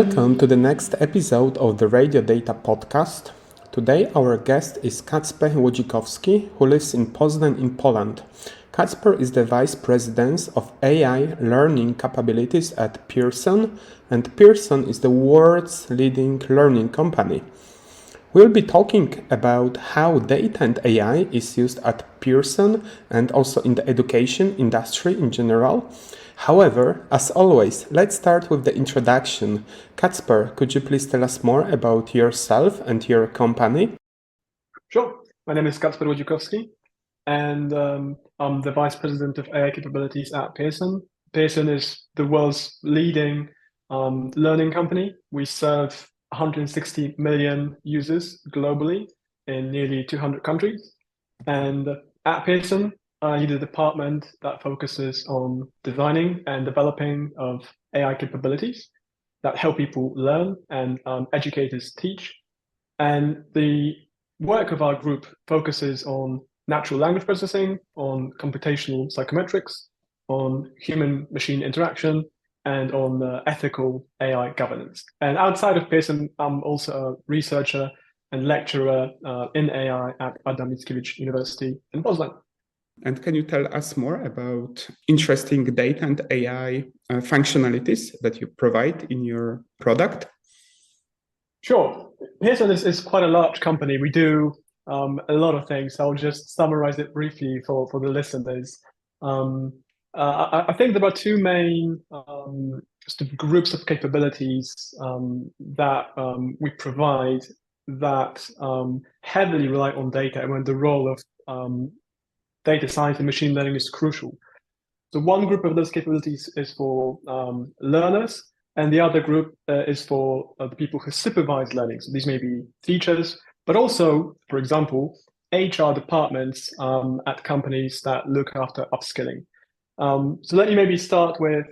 Welcome to the next episode of the Radio Data podcast. Today our guest is Kacper Łodzikowski, who lives in Poznań in Poland. Kacper is the Vice President of AI learning capabilities at Pearson, and Pearson is the world's leading learning company. We'll be talking about how data and AI is used at Pearson and also in the education industry in general. However, as always, let's start with the introduction. Kacper, could you please tell us more about yourself and your company? Sure. My name is Kacper Łodzikowski, and I'm the Vice President of AI capabilities at Pearson. Pearson is the world's leading learning company. We serve 160 million users globally in nearly 200 countries. And at Pearson, I lead a department that focuses on designing and developing of AI capabilities that help people learn and educators teach. And the work of our group focuses on natural language processing, on computational psychometrics, on human-machine interaction, and on ethical AI governance. And outside of Pearson, I'm also a researcher and lecturer in AI at Adam Mickiewicz University in Poznań. And can you tell us more about interesting data and AI functionalities that you provide in your product? Sure. Pearson is quite a large company. We do a lot of things. I'll just summarize it briefly for the listeners. I think there are two main groups of capabilities that we provide that heavily rely on data, and when the role of data science and machine learning is crucial. So one group of those capabilities is for learners, and the other group is for the people who supervise learning. So these may be teachers, but also, for example, HR departments at companies that look after upskilling. So let me maybe start with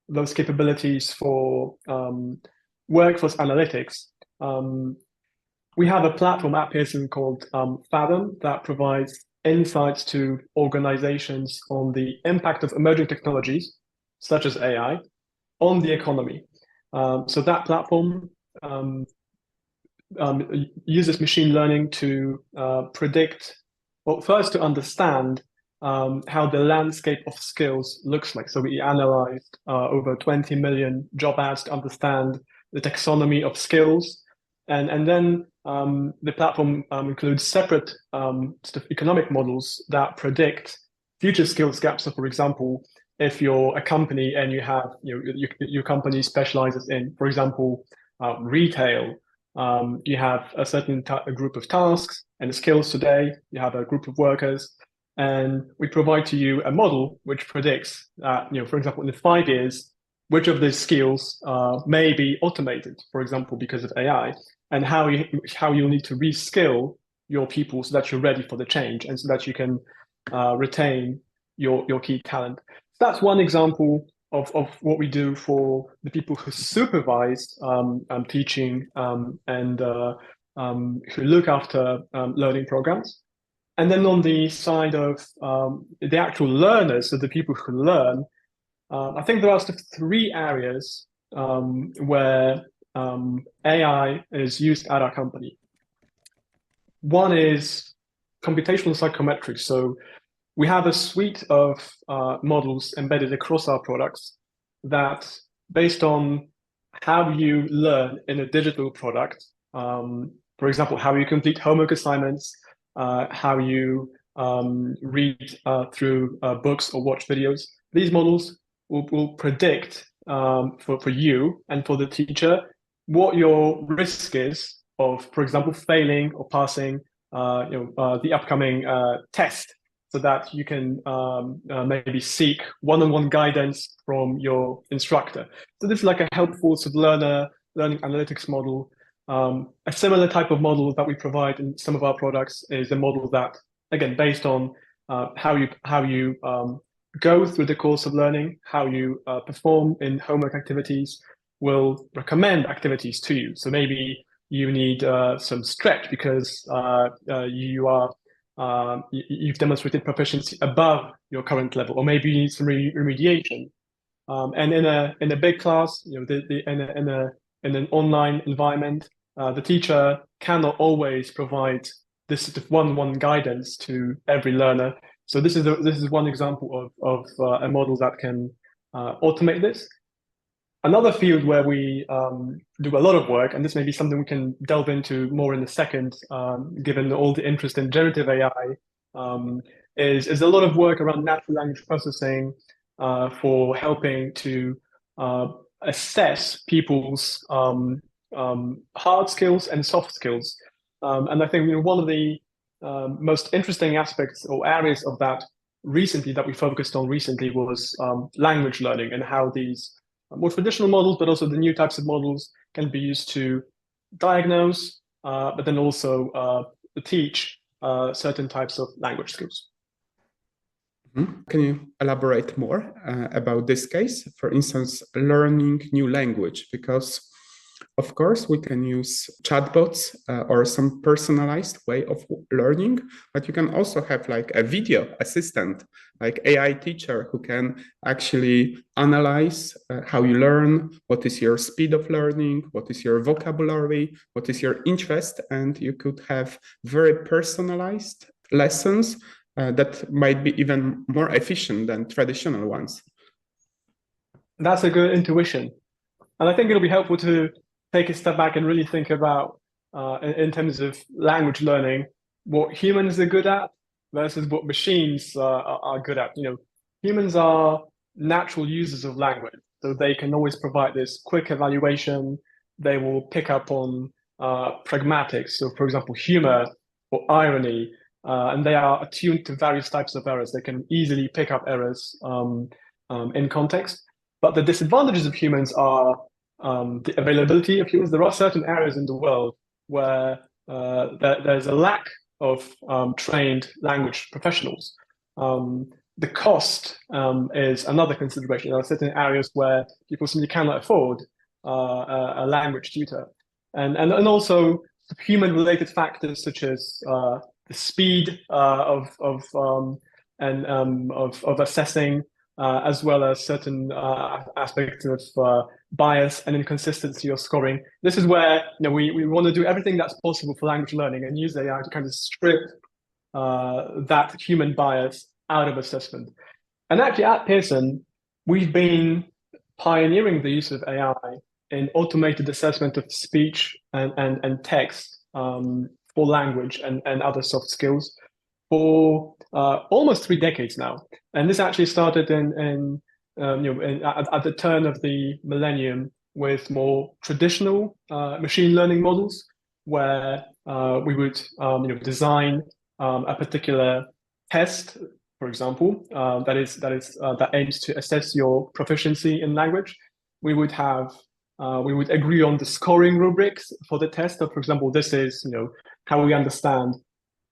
those capabilities for workforce analytics. We have a platform at Pearson called Fathom that provides insights to organizations on the impact of emerging technologies, such as AI, on the economy. So that platform uses machine learning to predict, well, first to understand how the landscape of skills looks like. So we analyzed over 20 million job ads to understand the taxonomy of skills. And then the platform includes separate economic models that predict future skills gaps. So for example, if you're a company and you have your company specializes in, for example, retail, you have a certain group of tasks and skills today, you have a group of workers, and we provide to you a model which predicts that, for example, in 5 years, which of these skills may be automated, for example, because of AI, and how you'll need to reskill your people so that you're ready for the change and so that you can retain your key talent. So that's one example of what we do for the people who supervise teaching and who look after learning programs. And then on the side of the actual learners, so the people who learn, I think there are 3 areas where AI is used at our company. One is computational psychometrics. So we have a suite of models embedded across our products that, based on how you learn in a digital product, for example, how you complete homework assignments, how you read through books or watch videos, these models will predict for you and for the teacher what your risk is of, for example, failing or passing the upcoming test, so that you can maybe seek one-on-one guidance from your instructor. So this is like a helpful sort of learning analytics model. A similar type of model that we provide in some of our products is a model that, again, based on how you go through the course of learning, how you perform in homework activities, will recommend activities to you. So maybe you need some stretch because you've demonstrated proficiency above your current level, or maybe you need some remediation. And in a big class, in an online environment, the teacher cannot always provide this sort of one-on-one guidance to every learner. So this is one example of a model that can automate this. Another field where we do a lot of work, and this may be something we can delve into more in a second, given all the interest in generative AI, is a lot of work around natural language processing for helping to assess people's hard skills and soft skills. And I think one of the most interesting aspects or areas of that we focused on recently was language learning and how these more traditional models, but also the new types of models can be used to diagnose, but then also teach certain types of language skills. Can you elaborate more about this case? For instance, learning new language, because of course we can use chatbots or some personalized way of learning, but you can also have like a video assistant, like AI teacher who can actually analyze how you learn, what is your speed of learning, what is your vocabulary, what is your interest, and you could have very personalized lessons that might be even more efficient than traditional ones. That's a good intuition. And I think it'll be helpful to take a step back and really think about, in terms of language learning, what humans are good at versus what machines are good at. Humans are natural users of language, so they can always provide this quick evaluation. They will pick up on pragmatics, so for example, humor or irony, and they are attuned to various types of errors. They can easily pick up errors in context. But the disadvantages of humans are the availability of humans. There are certain areas in the world where there's a lack of trained language professionals. The cost is another consideration. There are certain areas where people simply cannot afford a language tutor, and also human-related factors such as the speed of assessing, as well as certain aspects of bias and inconsistency of scoring. This is where we want to do everything that's possible for language learning and use AI to kind of strip that human bias out of assessment. And actually at Pearson, we've been pioneering the use of AI in automated assessment of speech and text for language and other soft skills for almost 3 decades now. And this actually started at the turn of the millennium with more traditional machine learning models, where we would design a particular test, for example, that aims to assess your proficiency in language. We would agree on the scoring rubrics for the test. So, for example, this is how we understand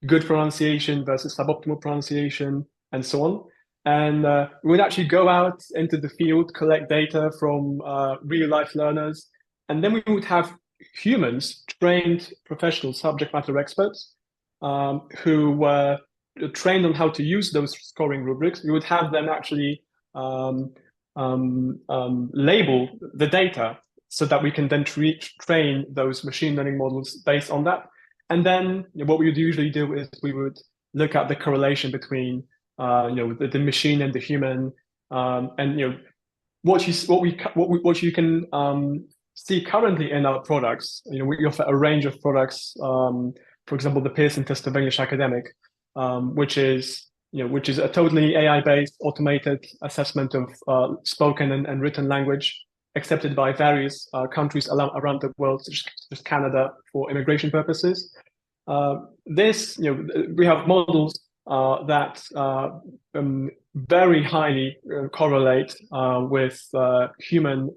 good pronunciation versus suboptimal pronunciation, and so on. And we would actually go out into the field, collect data from real-life learners, and then we would have humans, trained professional subject matter experts, who were trained on how to use those scoring rubrics. We would have them actually label the data so that we can then train those machine learning models based on that. And then what we would usually do is we would look at the correlation between the machine and the human, and what you can see currently in our products. We offer a range of products. For example, the Pearson Test of English Academic, which is a totally AI-based automated assessment of spoken and written language, accepted by various countries around the world, such as Canada, for immigration purposes. We have models that very highly correlate with human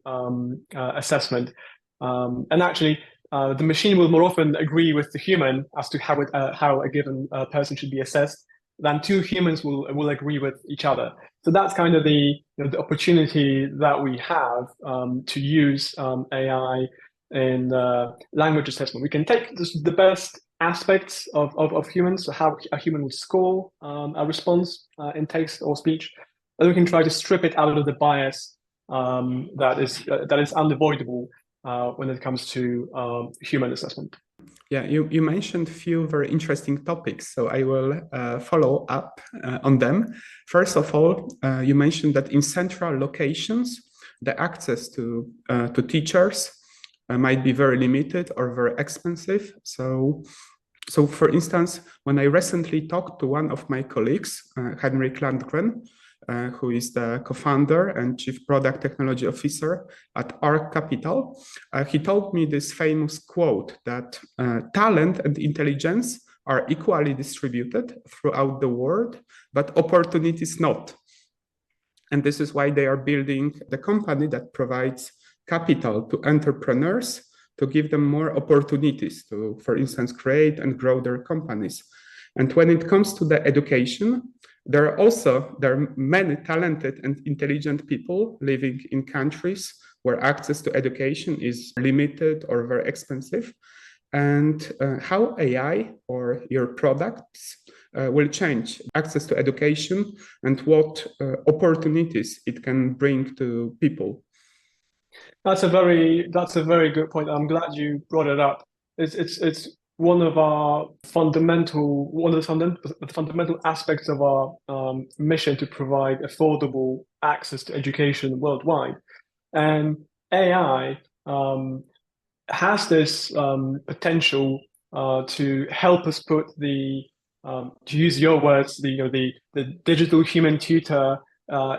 assessment, and actually the machine will more often agree with the human as to how a given person should be assessed than two humans will agree with each other. So that's kind of the opportunity that we have to use AI in language assessment. We can take the best aspects of humans, so how a human would score a response in text or speech, and we can try to strip it out of the bias that is unavoidable when it comes to human assessment. Yeah, you mentioned a few very interesting topics, so I will follow up on them. First of all, you mentioned that in central locations, the access to teachers might be very limited or very expensive. So for instance, when I recently talked to one of my colleagues, Henrik Landgren, who is the co-founder and chief product technology officer at ARC Capital, he told me this famous quote that talent and intelligence are equally distributed throughout the world, but opportunities not. And this is why they are building the company that provides capital to entrepreneurs to give them more opportunities to, for instance, create and grow their companies. And when it comes to the education, there are many talented and intelligent people living in countries where access to education is limited or very expensive. And how AI or your products will change access to education and what opportunities it can bring to people. That's a very good point. I'm glad you brought it up. It's one of the fundamental aspects of our mission to provide affordable access to education worldwide. And AI has this potential to help us put to use your words, the digital human tutor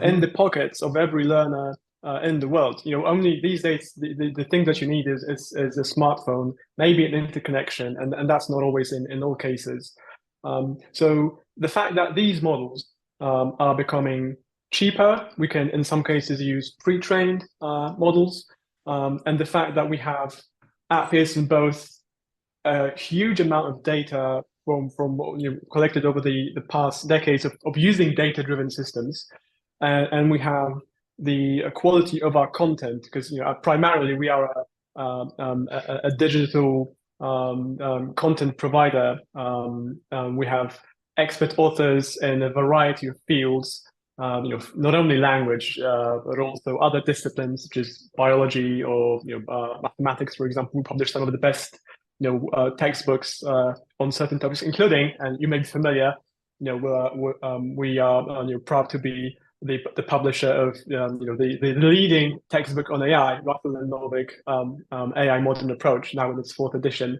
in the pockets of every learner in the world. Only these days the thing that you need is a smartphone, maybe an interconnection, and that's not always in all cases. So the fact that these models are becoming cheaper, we can in some cases use pre-trained models, and the fact that we have at Pearson both a huge amount of data from collected over the past decades of using data-driven systems, and we have the quality of our content, because primarily we are a digital content provider. We have expert authors in a variety of fields, not only language but also other disciplines such as biology or mathematics, for example. We publish some of the best textbooks on certain topics, including, and you may be familiar, we are proud to be the publisher of the leading textbook on AI, Russell and Norvig, AI Modern Approach, now in its 4th edition.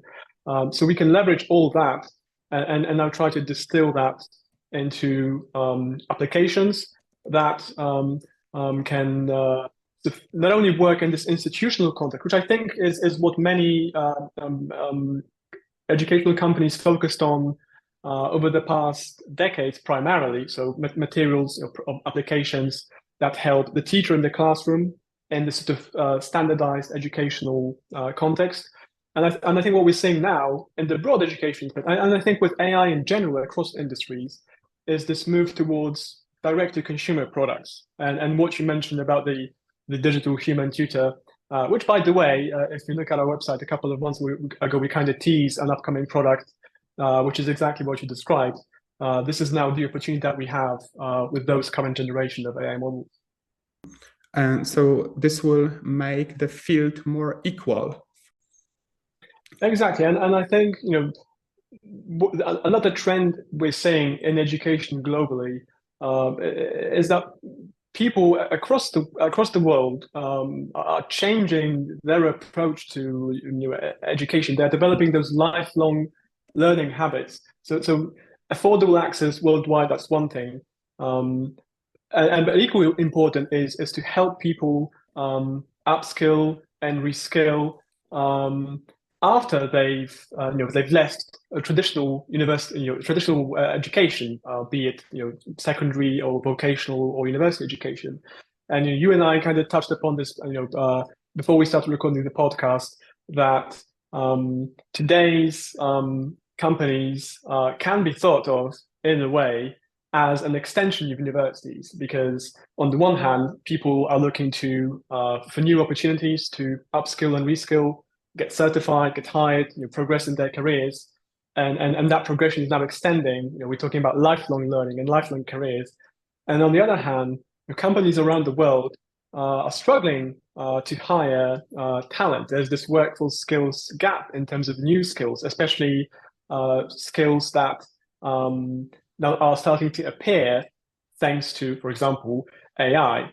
So we can leverage all that and now try to distill that into applications that can not only work in this institutional context, which I think is what many educational companies focused on over the past decades primarily. So materials, applications that help the teacher in the classroom in the sort of standardized educational context. And I think what we're seeing now in the broad education, and I think with AI in general across industries, is this move towards direct-to-consumer products. And what you mentioned about the digital human tutor, which, by the way, if you look at our website a couple of months ago, we kind of teased an upcoming product, which is exactly what you described. This is now the opportunity that we have with those current generation of AI models. And so this will make the field more equal. Exactly, and I think another trend we're seeing in education globally is that people across the world are changing their approach to education. They're developing those lifelong learning habits. So affordable access worldwide, that's one thing. But equally important is to help people upskill and reskill after they've left a traditional university, traditional education, be it secondary or vocational or university education. And you and I kind of touched upon this before we started recording the podcast, that today's companies can be thought of in a way as an extension of universities, because on the one hand, people are looking for new opportunities to upskill and reskill, get certified, get hired, progress in their careers, and that progression is now extending. We're talking about lifelong learning and lifelong careers. And on the other hand, companies around the world are struggling to hire talent. There's this workforce skills gap in terms of new skills, especially skills that now are starting to appear thanks to, for example, AI.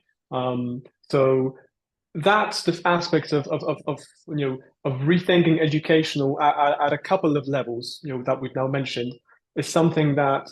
So that's the aspect of rethinking educational at a couple of levels, that we've now mentioned, is something that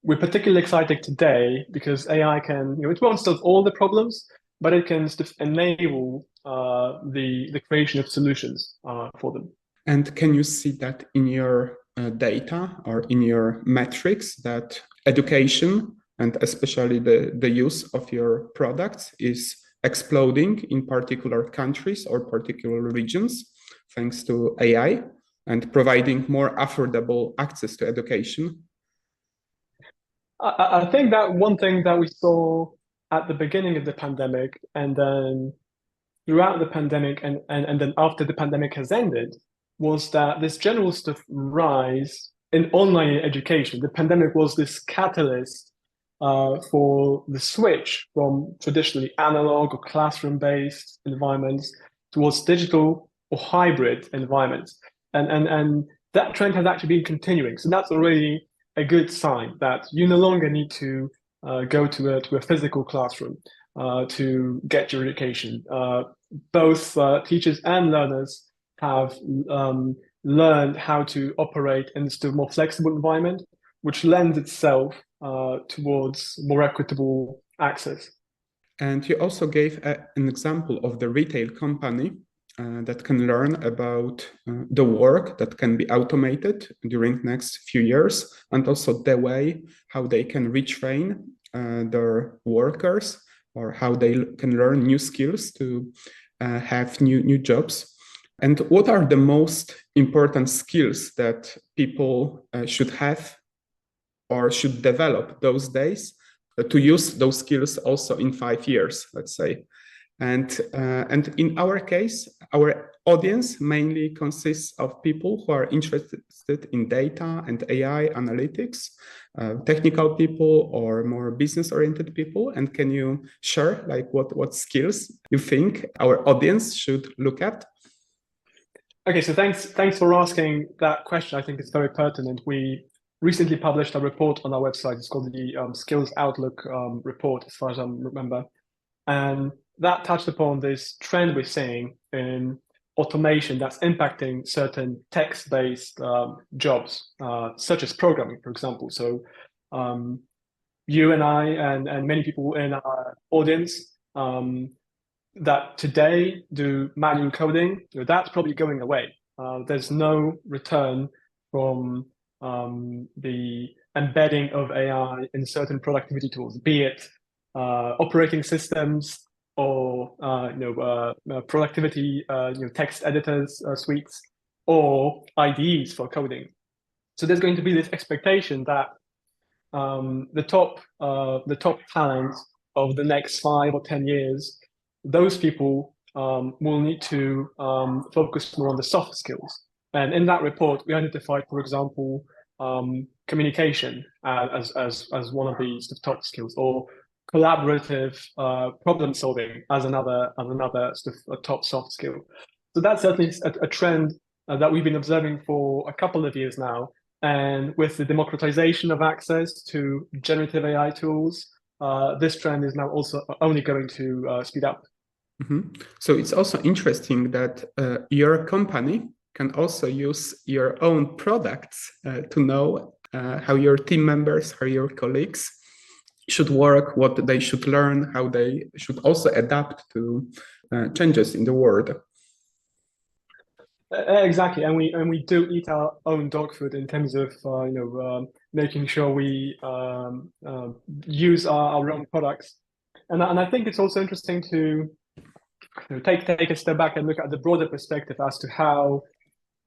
we're particularly excited today because AI can, it won't solve all the problems, but it can sort of enable the creation of solutions for them. And can you see that in your data or in your metrics that education and especially the use of your products is exploding in particular countries or particular regions thanks to AI and providing more affordable access to education? I think that one thing that we saw at the beginning of the pandemic and then throughout the pandemic and then after the pandemic has ended was that this general sort of rise in online education. The pandemic was this catalyst for the switch from traditionally analog or classroom-based environments towards digital or hybrid environments. And that trend has actually been continuing. So that's already a good sign that you no longer need to go to a physical classroom to get your education. Both teachers and learners have learned how to operate in a more flexible environment, which lends itself towards more equitable access. And you also gave an example of the retail company that can learn about the work that can be automated during next few years, and also the way how they can retrain their workers or how they can learn new skills to have new jobs. And what are the most important skills that people should have or should develop those days to use those skills also in 5 years, let's say? And in our case, our audience mainly consists of people who are interested in data and AI analytics, technical people or more business-oriented people. And can you share like what skills you think our audience should look at? Okay, so thanks for asking that question. I think it's very pertinent. We recently published a report on our website. It's called the Skills Outlook report, as far as I remember. And that touched upon this trend we're seeing in automation that's impacting certain text-based jobs, such as programming, for example. So you and I and many people in our audience that today do manual coding, that's probably going away. There's no return from the embedding of AI in certain productivity tools, be it operating systems or productivity text editors suites or IDEs for coding. So there's going to be this expectation that the top talent of the next 5 or 10 years, those people will need to focus more on the soft skills. And in that report, we identified, for example, communication as one of these top skills, or collaborative problem solving as another sort of a top soft skill. So that's certainly a trend that we've been observing for a couple of years now. And with the democratization of access to generative AI tools, this trend is now also only going to speed up. Mm-hmm. So it's also interesting that your company can also use your own products to know how your team members, how your colleagues should work, what they should learn, how they should also adapt to changes in the world. Exactly, and we do eat our own dog food in terms of making sure we use our own products, and I think it's also interesting to take a step back and look at the broader perspective as to how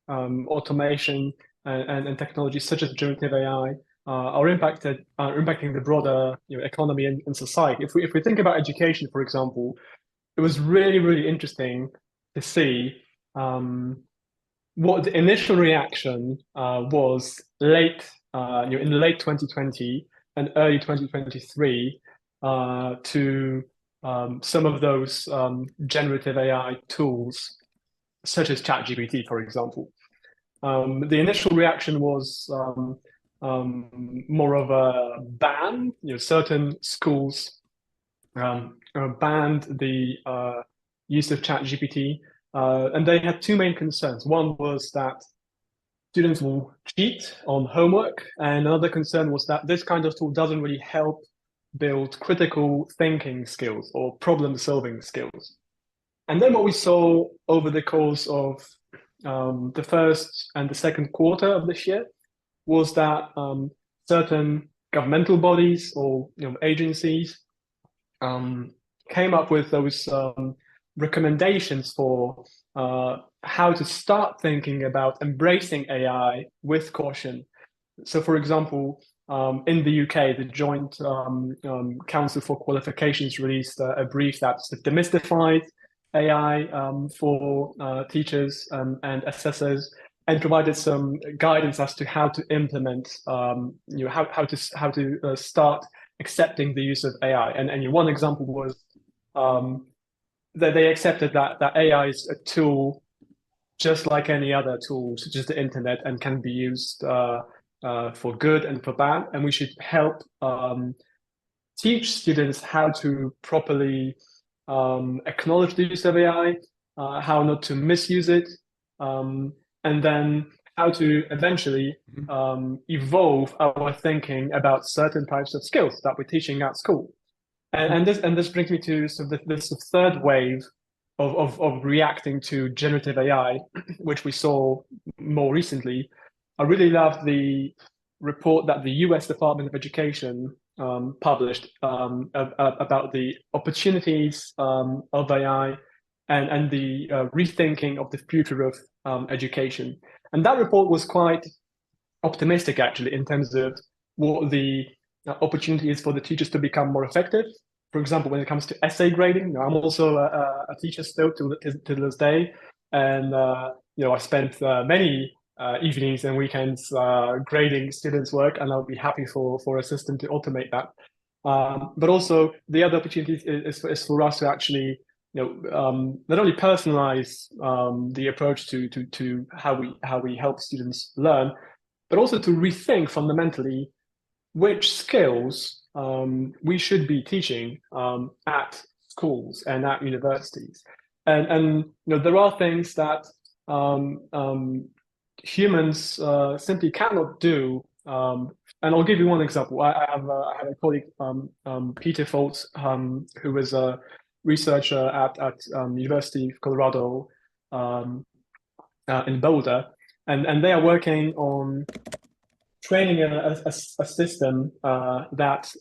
automation and technologies such as generative AI are impacting the broader economy and society. If we think about education, for example, it was really interesting to see what the initial reaction was in late 2020 and early 2023 to some of those generative AI tools, such as ChatGPT, for example. The initial reaction was more of a ban. Certain schools banned the use of ChatGPT, and they had two main concerns. One was that students will cheat on homework, and another concern was that this kind of tool doesn't really help build critical thinking skills or problem-solving skills. And then what we saw over the course of the first and the second quarter of this year was that certain governmental bodies or agencies came up with those recommendations for how to start thinking about embracing AI with caution. So, for example, in the UK, the Joint Council for Qualifications released a brief that demystified AI for teachers and assessors, and provided some guidance as to how to implement, how to start accepting the use of AI. And one example was that they accepted that AI is a tool just like any other tool, such as the internet, and can be used for good and for bad. And we should help teach students how to properly acknowledge the use of AI, how not to misuse it, and then how to eventually evolve our thinking about certain types of skills that we're teaching at school. And this brings me to sort of this third wave of reacting to generative AI, which we saw more recently. I really loved the report that the US Department of Education published about the opportunities of AI and the rethinking of the future of education. And that report was quite optimistic, actually, in terms of what the opportunity is for the teachers to become more effective. For example, when it comes to essay grading, I'm also a teacher still to this day, and I spent many evenings and weekends grading students' work, and I'll be happy for a system to automate that. But also the other opportunity is for us to actually, not only personalize the approach to how we help students learn, but also to rethink fundamentally which skills we should be teaching at schools and at universities. And there are things that humans simply cannot do. And I'll give you one example. I have a colleague, Peter Foltz, who was a researcher at University of Colorado in Boulder, and they are working on training a system that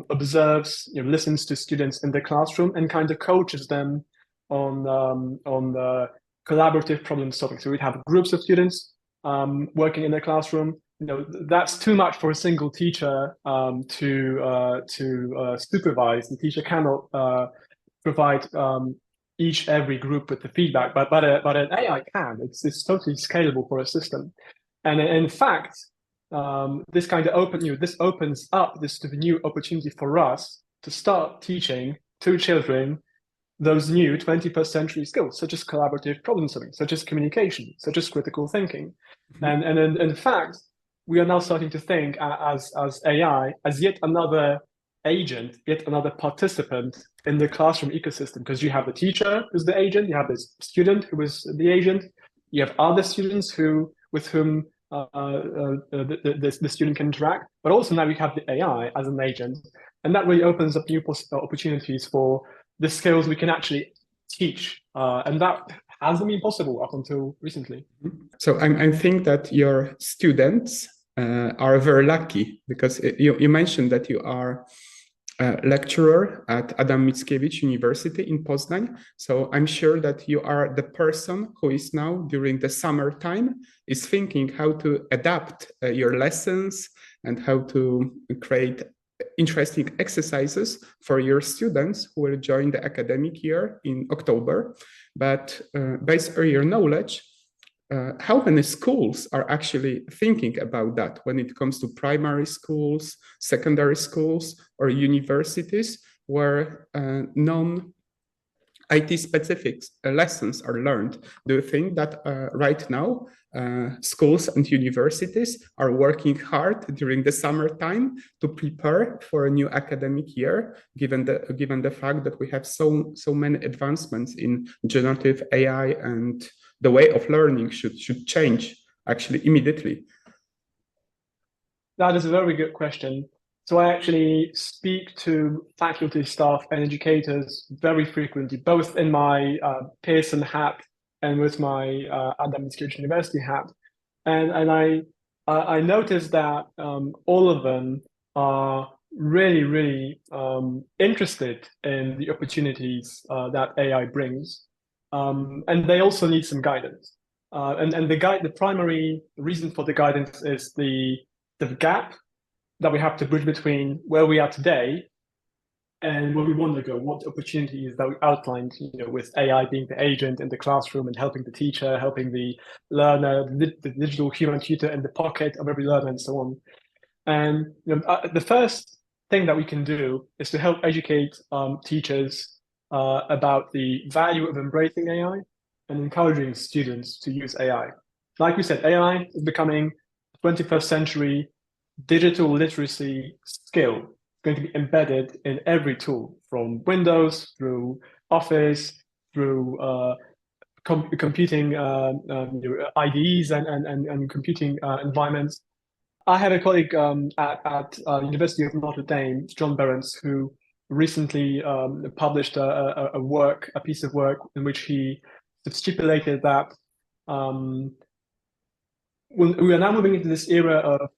observes, listens to students in the classroom and kind of coaches them on the collaborative problem solving. So we'd have groups of students working in the classroom. That's too much for a single teacher to supervise. The teacher cannot provide every group with the feedback, but an AI can. It's totally scalable for a system, and in fact, this kind of this opens up this new opportunity for us to start teaching to children those new 21st century skills, such as collaborative problem solving, such as communication, such as critical thinking. And in fact, we are now starting to think as AI as yet another agent, yet another participant in the classroom ecosystem, because you have the teacher who's the agent, you have the student who is the agent, you have other students with whom the student can interact, but also now we have the AI as an agent, and that really opens up new opportunities for the skills we can actually teach, and that hasn't been possible up until recently. So I think that your students are very lucky, because you mentioned that you are a lecturer at Adam Mickiewicz University in Poznań. So I'm sure that you are the person who is now, during the summertime, is thinking how to adapt your lessons and how to create interesting exercises for your students who will join the academic year in October. But based on your knowledge, how many schools are actually thinking about that when it comes to primary schools, secondary schools, or universities? where non-IT specific lessons are learned? Do you think that right now schools and universities are working hard during the summertime to prepare for a new academic year, given the fact that we have so many advancements in generative AI and the way of learning should change actually immediately? That is a very good question. So I actually speak to faculty, staff, and educators very frequently, both in my Pearson hat and with my Adam Mickiewicz University hat. And I noticed that all of them are really interested in the opportunities that AI brings. And they also need some guidance. And the primary reason for the guidance is the gap that we have to bridge between where we are today and where we want to go, what opportunities that we outlined, with AI being the agent in the classroom and helping the teacher, helping the learner, the digital human tutor in the pocket of every learner, and so on. And the first thing that we can do is to help educate teachers about the value of embracing AI and encouraging students to use AI. Like we said, AI is becoming 21st century digital literacy skill, going to be embedded in every tool, from Windows through Office, through computing IDEs and computing environments. I had a colleague at University of Notre Dame, John Berens, who recently published a piece of work in which he stipulated that we are now moving into this era of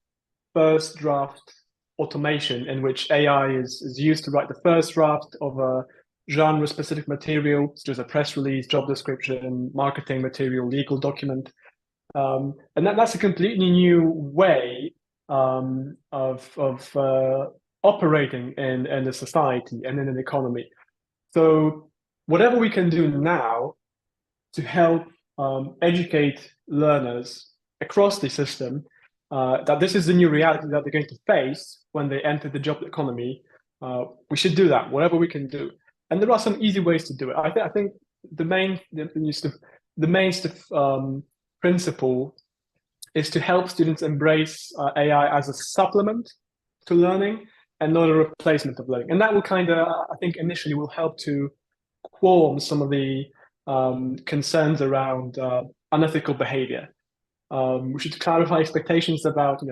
first draft automation, in which AI is used to write the first draft of a genre-specific material, such as a press release, job description, marketing material, legal document. And that's a completely new way of operating in a society and in an economy. So whatever we can do now to help educate learners across the system that this is the new reality that they're going to face when they enter the job economy, we should do that, whatever we can do. And there are some easy ways to do it. I think the main principle is to help students embrace AI as a supplement to learning and not a replacement of learning. And that will I think initially will help to qualm some of the concerns around unethical behavior. We should clarify expectations about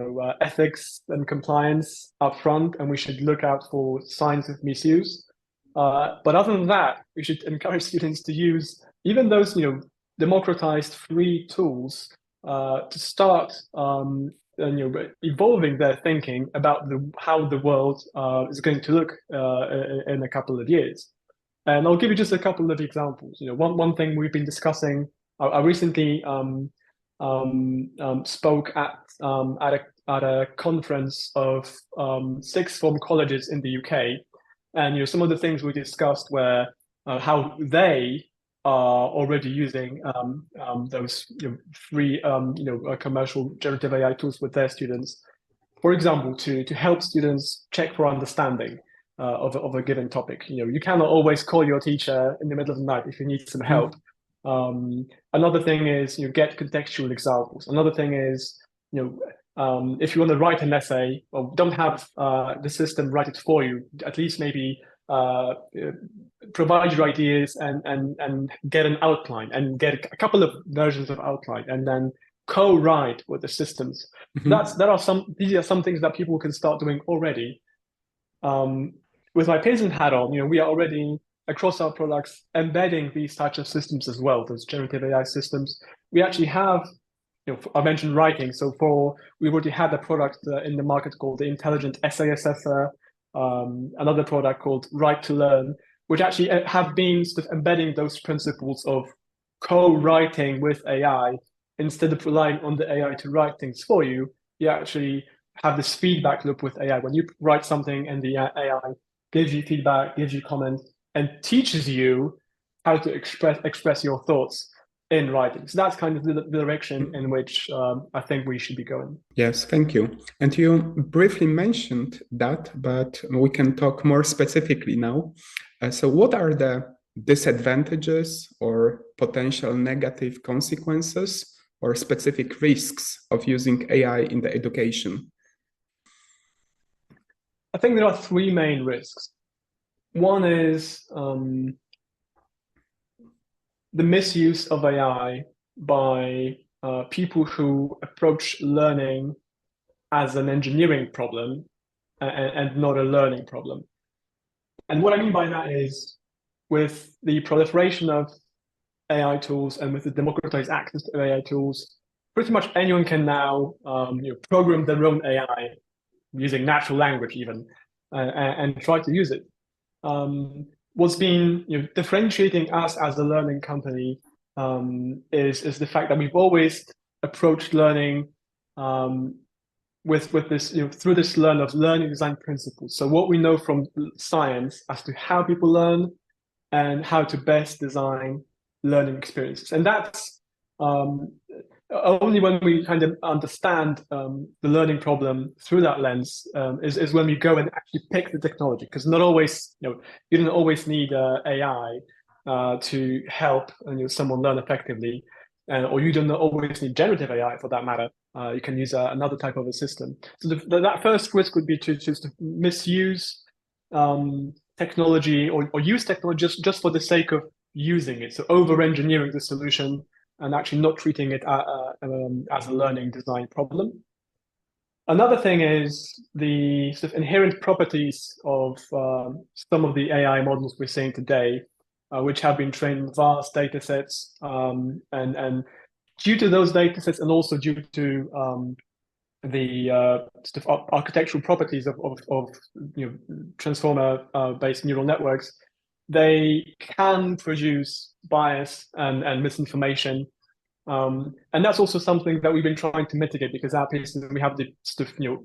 ethics and compliance up front, and we should look out for signs of misuse. But other than that, we should encourage students to use even those democratized free tools to start evolving their thinking about how the world is going to look in a couple of years. And I'll give you just a couple of examples. One thing we've been discussing. I recently spoke at a conference of sixth form colleges in the UK, and some of the things we discussed were how they are already using those free commercial generative AI tools with their students, for example, to help students check for understanding of a given topic. You cannot always call your teacher in the middle of the night if you need some help. Another thing is get contextual examples. Another thing is if you want to write an essay, or don't have the system write it for you, at least maybe provide your ideas and get an outline and get a couple of versions of outline and then co-write with the systems. Mm-hmm. These are some things that people can start doing already. With my Pearson hat on, we are already across our products embedding these types of systems as well, those generative AI systems. We actually have, I mentioned writing. So we already had a product in the market called the Intelligent Essay Assessor, another product called Write to Learn, which actually have been sort of embedding those principles of co-writing with AI. Instead of relying on the AI to write things for you, you actually have this feedback loop with AI. When you write something and the AI gives you feedback, gives you comments, and teaches you how to express your thoughts. in writing. So that's kind of the direction in which I think we should be going. Yes, thank you. And you briefly mentioned that, but we can talk more specifically now. So what are the disadvantages or potential negative consequences or specific risks of using AI in the education? I think there are three main risks. One is the misuse of AI by people who approach learning as an engineering problem and not a learning problem. And what I mean by that is, with the proliferation of AI tools and with the democratized access to AI tools, pretty much anyone can now program their own AI using natural language even and try to use it. What's been differentiating us as a learning company is the fact that we've always approached learning with this through this learning design principles. So what we know from science as to how people learn and how to best design learning experiences, and that's only when we kind of understand the learning problem through that lens is when we go and actually pick the technology, because not always you don't always need AI to help someone learn effectively, or you don't always need generative AI for that matter. You can use another type of a system. So that first risk would be to misuse technology or use technology just for the sake of using it. So over-engineering the solution and actually not treating it as a learning design problem. Another thing is the sort of inherent properties of some of the AI models we're seeing today, which have been trained in vast data sets. And due to those data sets and also due to the sort of architectural properties of transformer-based neural networks, they can produce bias and misinformation. And that's also something that we've been trying to mitigate, because at Pearson we have the sort of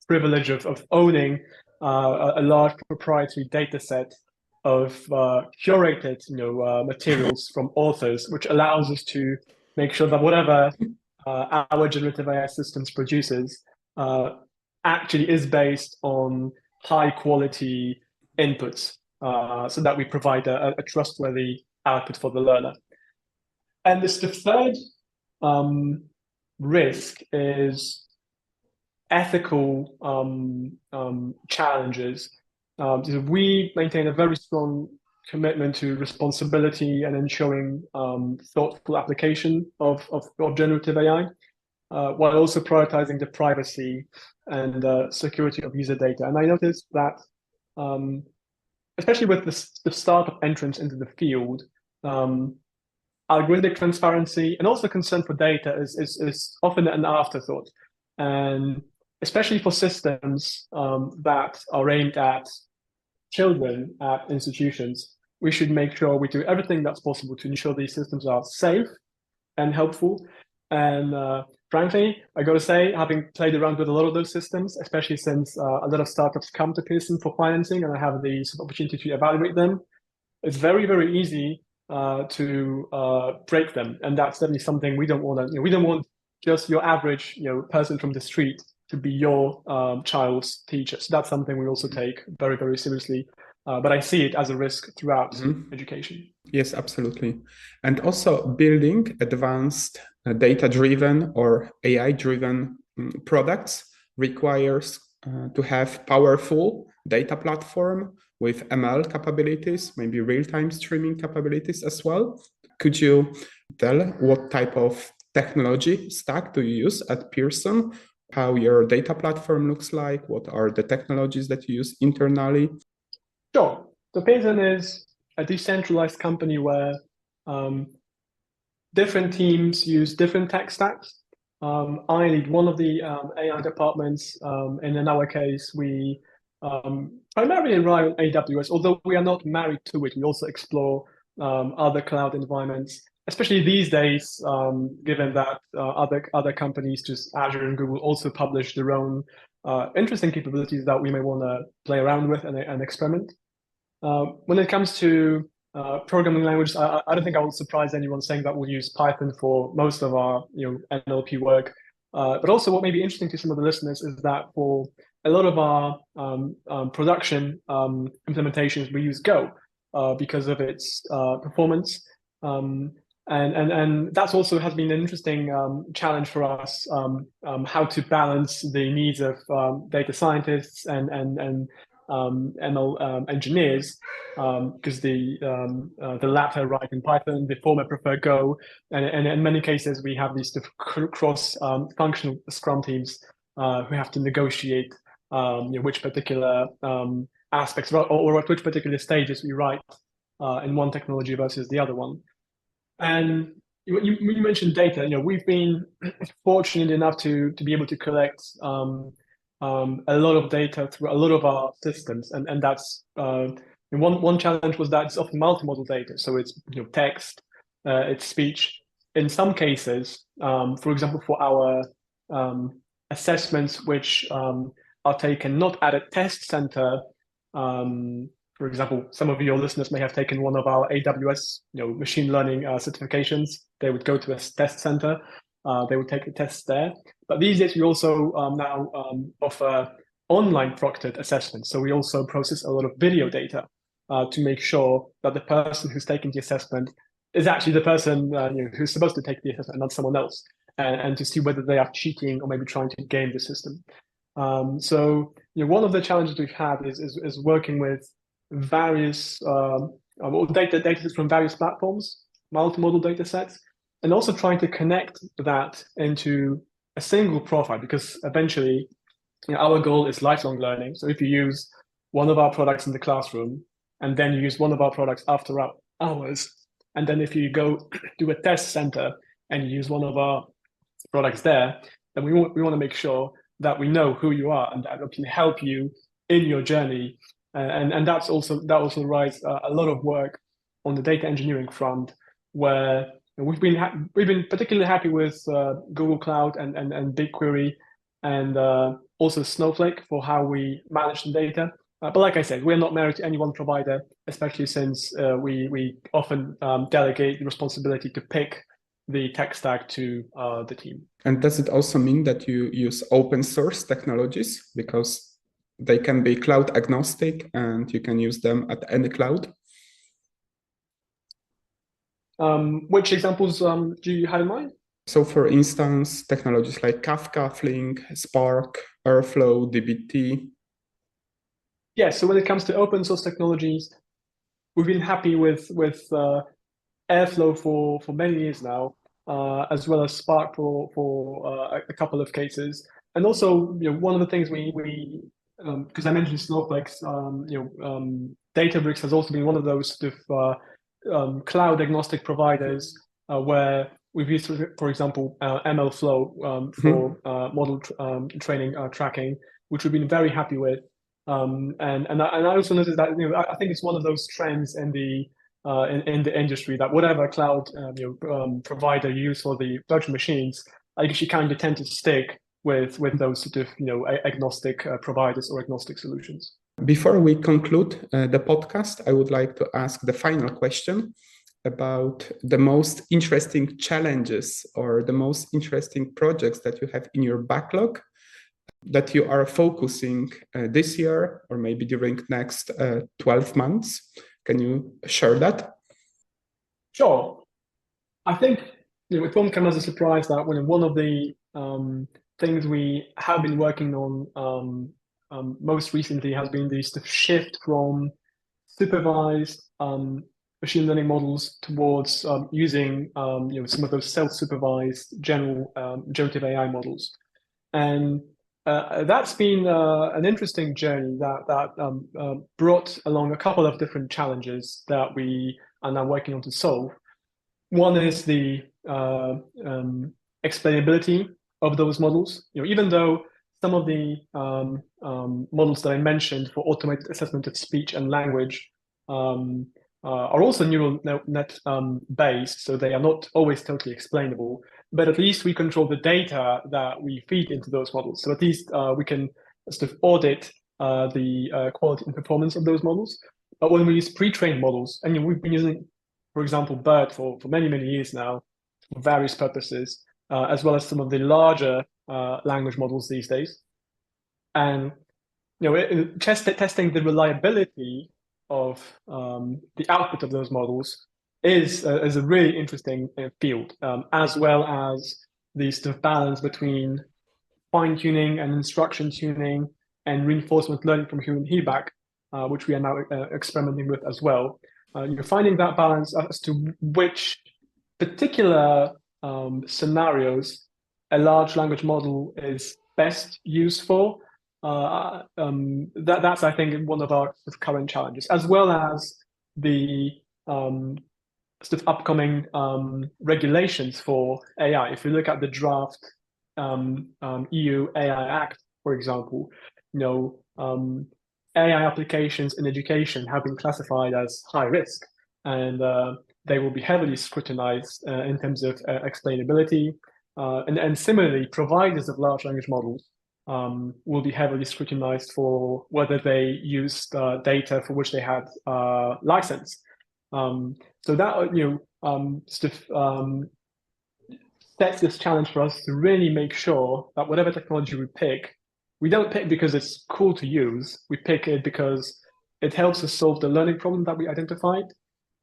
privilege of owning a large proprietary data set of curated materials from authors, which allows us to make sure that whatever our generative AI systems produces actually is based on high quality inputs, so that we provide a trustworthy output for the learner. And the third risk is ethical challenges. We maintain a very strong commitment to responsibility and ensuring thoughtful application of generative AI, while also prioritizing the privacy and security of user data. And I noticed that, especially with the startup entrance into the field, algorithmic transparency and also concern for data is often an afterthought. And especially for systems that are aimed at children at institutions, we should make sure we do everything that's possible to ensure these systems are safe and helpful. And frankly, I got to say, having played around with a lot of those systems, especially since a lot of startups come to Pearson for financing and I have the opportunity to evaluate them, it's very, very easy to break them. And that's definitely something we don't want to, we don't want just your average person from the street to be your child's teacher. So that's something we also take very, very seriously. But I see it as a risk throughout education. Yes, absolutely. And also building advanced data-driven or AI-driven products requires to have powerful data platform with ML capabilities, maybe real-time streaming capabilities as well. Could you tell what type of technology stack do you use at Pearson? How your data platform looks like? What are the technologies that you use internally? Sure. So Pearson is a decentralized company where different teams use different tech stacks. I lead one of the AI departments, and in our case, we primarily rely on AWS, although we are not married to it. We also explore other cloud environments, especially these days, given that other companies, just Azure and Google, also publish their own interesting capabilities that we may want to play around with and experiment. When it comes to programming languages. I don't think I will surprise anyone saying that we'll use Python for most of our NLP work. But also what may be interesting to some of the listeners is that for a lot of our production implementations, we use Go because of its performance. And that's also has been an interesting challenge for us, how to balance the needs of data scientists and ML engineers, because the latter write in Python, the former prefer Go, and in many cases we have these cross functional Scrum teams who have to negotiate which particular aspects or at which particular stages we write in one technology versus the other one. And you mentioned data. We've been fortunate enough to be able to collect a lot of data through a lot of our systems, and that's one challenge was that it's often multimodal data. So it's text, it's speech. In some cases, for example, for our assessments, which are taken not at a test center. For example, some of your listeners may have taken one of our AWS, machine learning certifications. They would go to a test center. They would take the tests there. But these days, we also now offer online proctored assessments. So we also process a lot of video data to make sure that the person who's taking the assessment is actually the person who's supposed to take the assessment, not someone else, and to see whether they are cheating or maybe trying to game the system. So one of the challenges we've had is working with various data from various platforms, multimodal data sets, and also trying to connect that into a single profile, because eventually our goal is lifelong learning. So if you use one of our products in the classroom and then you use one of our products after hours, and then if you go to a test center and you use one of our products there, then we want to make sure that we know who you are and that we can help you in your journey. And that also requires a lot of work on the data engineering front, where we've been particularly happy with Google Cloud and BigQuery, and also Snowflake for how we manage the data. But like I said, we're not married to any one provider, especially since we often delegate the responsibility to pick the tech stack to the team. And does it also mean that you use open source technologies, because they can be cloud agnostic and you can use them at any cloud? Which examples do you have in mind? So for instance, technologies like Kafka, Flink, Spark, Airflow, dbt. Yeah, so when it comes to open source technologies, we've been happy with Airflow for many years now, as well as Spark for a couple of cases. And also, one of the things we because I mentioned Snowflake's, Databricks has also been one of those sort of cloud agnostic providers where we've used, for example, MLflow for model training tracking, which we've been very happy with. And I also noticed that I think it's one of those trends in the industry that whatever cloud provider you use for the virtual machines, I guess you kind of tend to stick with those sort of agnostic providers or agnostic solutions. Before we conclude the podcast, I would like to ask the final question about the most interesting challenges or the most interesting projects that you have in your backlog that you are focusing this year or maybe during next 12 months. Can you share that? Sure. I think it won't come as a surprise that one of the things we have been working on most recently has been the shift from supervised machine learning models towards using some of those self-supervised general generative AI models, and that's been an interesting journey that brought along a couple of different challenges that we are now working on to solve. One is the explainability of those models. Even though some of the models that I mentioned for automated assessment of speech and language are also neural net based, so they are not always totally explainable, but at least we control the data that we feed into those models. So at least we can sort of audit the quality and performance of those models. But when we use pre-trained models, and we've been using, for example, BERT for many, many years now for various purposes, as well as some of the larger language models these days. And testing the reliability of the output of those models is a really interesting field, as well as the sort of balance between fine-tuning and instruction tuning and reinforcement learning from human feedback, which we are now experimenting with as well. You're finding that balance as to which particular scenarios a large language model is best used for. That's, I think, one of our current challenges, as well as the sort of upcoming regulations for AI. If you look at the draft EU AI Act, for example, AI applications in education have been classified as high risk, and they will be heavily scrutinized in terms of explainability. And similarly, providers of large language models will be heavily scrutinized for whether they used data for which they had license. So that sets this challenge for us to really make sure that whatever technology we pick, we don't pick because it's cool to use. We pick it because it helps us solve the learning problem that we identified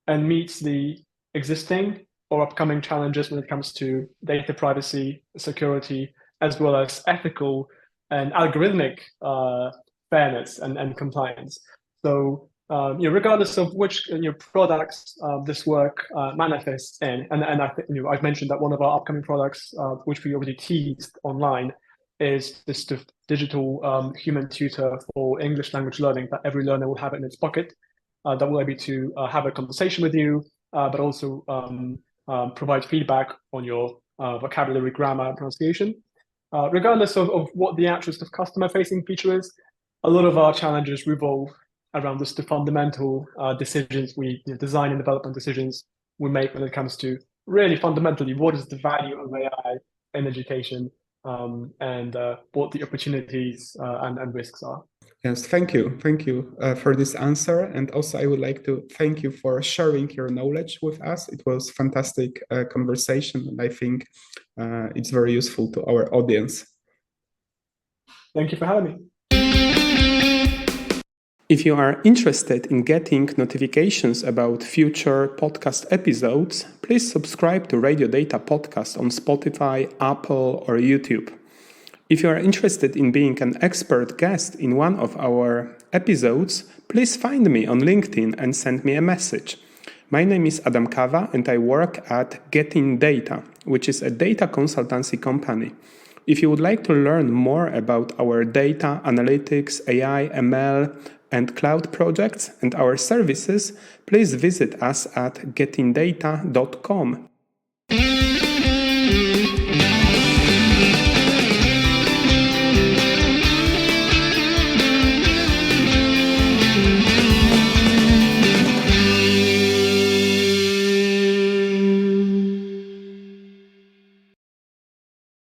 and meets the existing or upcoming challenges when it comes to data privacy, security, as well as ethical and algorithmic fairness and compliance. So regardless of which products this work manifests in, and I think I've mentioned that one of our upcoming products, which we already teased online, is this digital human tutor for English language learning that every learner will have in its pocket. That will be to have a conversation with you, but also provide feedback on your vocabulary, grammar, and pronunciation. Regardless of what the actual customer-facing feature is, a lot of our challenges revolve around the fundamental decisions design and development decisions we make when it comes to really fundamentally what is the value of AI in education, and what the opportunities and risks are. Yes, thank you for this answer. And also I would like to thank you for sharing your knowledge with us. It was fantastic conversation, and I think it's very useful to our audience. Thank you for having me. If you are interested in getting notifications about future podcast episodes, please subscribe to Radio Data Podcast on Spotify, Apple, or YouTube. If you are interested in being an expert guest in one of our episodes, please find me on LinkedIn and send me a message. My name is Adam Kawa and I work at Getting Data, which is a data consultancy company. If you would like to learn more about our data, analytics, AI, ML, and cloud projects and our services, please visit us at gettingdata.com.